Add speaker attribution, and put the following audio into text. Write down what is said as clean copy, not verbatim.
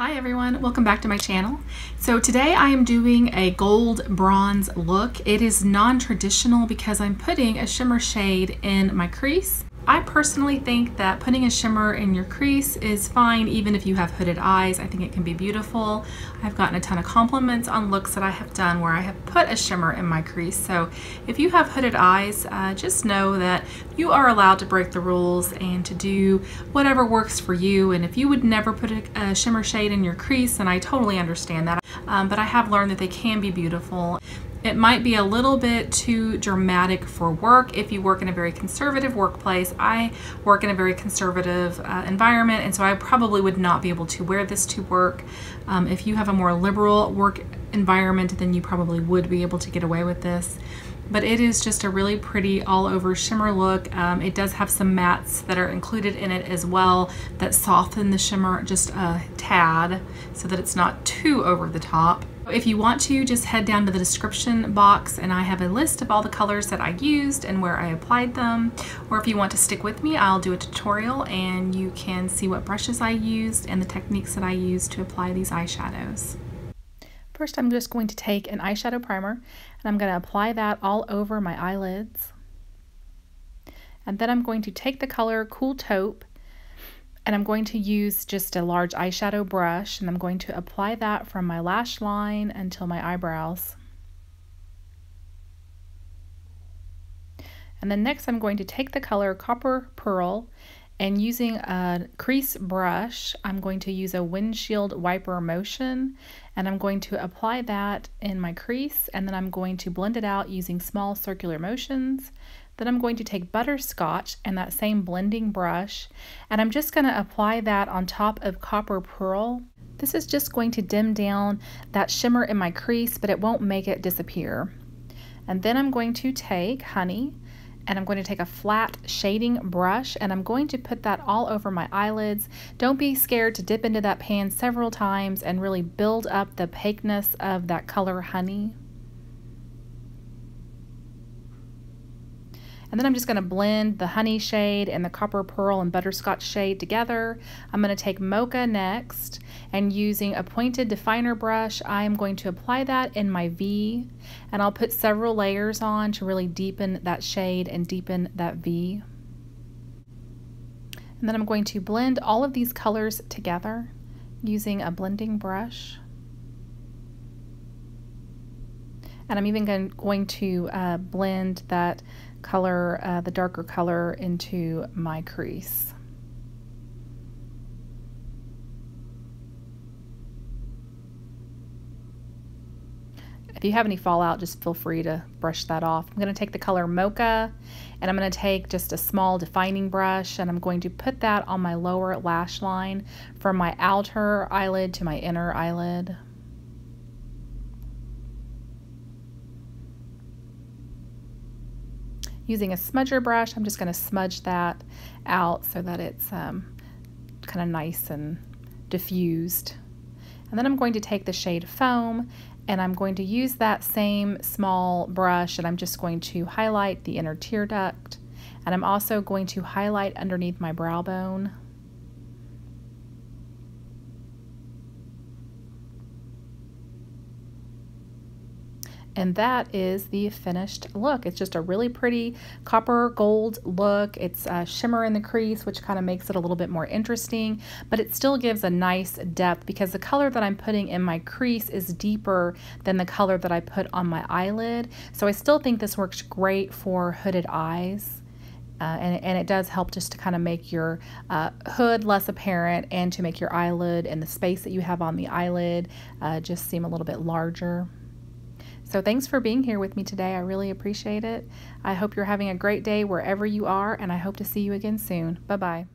Speaker 1: Hi everyone, welcome back to my channel. So today I am doing a gold bronze look. It is non-traditional because I'm putting a shimmer shade in my crease. I personally think that putting a shimmer in your crease is fine even if you have hooded eyes. I think it can be beautiful. I've gotten a ton of compliments on looks that I have done where I have put a shimmer in my crease. So if you have hooded eyes, just know that you are allowed to break the rules and to do whatever works for you. And if you would never put a shimmer shade in your crease, then I totally understand that. But I have learned that they can be beautiful. It might be a little bit too dramatic for work if you work in a very conservative workplace. I work in a very conservative environment, and so I probably would not be able to wear this to work. If you have a more liberal work environment, then you probably would be able to get away with this. But it is just a really pretty all over shimmer look. It does have some mattes that are included in it as well that soften the shimmer just a tad so that it's not too over the top. If you want to, just head down to the description box and I have a list of all the colors that I used and where I applied them. Or if you want to stick with me, I'll do a tutorial and you can see what brushes I used and the techniques that I used to apply these eyeshadows. First, I'm just going to take an eyeshadow primer and I'm going to apply that all over my eyelids. And then I'm going to take the color Cool Taupe and I'm going to use just a large eyeshadow brush and I'm going to apply that from my lash line until my eyebrows. And then next I'm going to take the color Copper Pearl and using a crease brush, I'm going to use a windshield wiper motion and I'm going to apply that in my crease and then I'm going to blend it out using small circular motions. Then I'm going to take Butterscotch and that same blending brush and I'm just going to apply that on top of Copper Pearl. This is just going to dim down that shimmer in my crease, but it won't make it disappear. And then I'm going to take Honey and I'm going to take a flat shading brush and I'm going to put that all over my eyelids. Don't be scared to dip into that pan several times and really build up the opaqueness of that color Honey. And then I'm just going to blend the Honey shade and the Copper Pearl and Butterscotch shade together. I'm going to take Mocha next and using a pointed definer brush, I am going to apply that in my V and I'll put several layers on to really deepen that shade and deepen that V. And then I'm going to blend all of these colors together using a blending brush. And I'm even going to blend that color, the darker color, into my crease. If you have any fallout, just feel free to brush that off. I'm going to take the color Mocha and I'm going to take just a small defining brush and I'm going to put that on my lower lash line from my outer eyelid to my inner eyelid. Using a smudger brush, I'm just going to smudge that out so that it's kind of nice and diffused. And then I'm going to take the shade Foam and I'm going to use that same small brush and I'm just going to highlight the inner tear duct and I'm also going to highlight underneath my brow bone. And that is the finished look. It's just a really pretty copper gold look. It's a shimmer in the crease, which kind of makes it a little bit more interesting, but it still gives a nice depth because the color that I'm putting in my crease is deeper than the color that I put on my eyelid. So I still think this works great for hooded eyes. And it does help just to kind of make your hood less apparent and to make your eyelid and the space that you have on the eyelid just seem a little bit larger. So thanks for being here with me today. I really appreciate it. I hope you're having a great day wherever you are, and I hope to see you again soon. Bye-bye.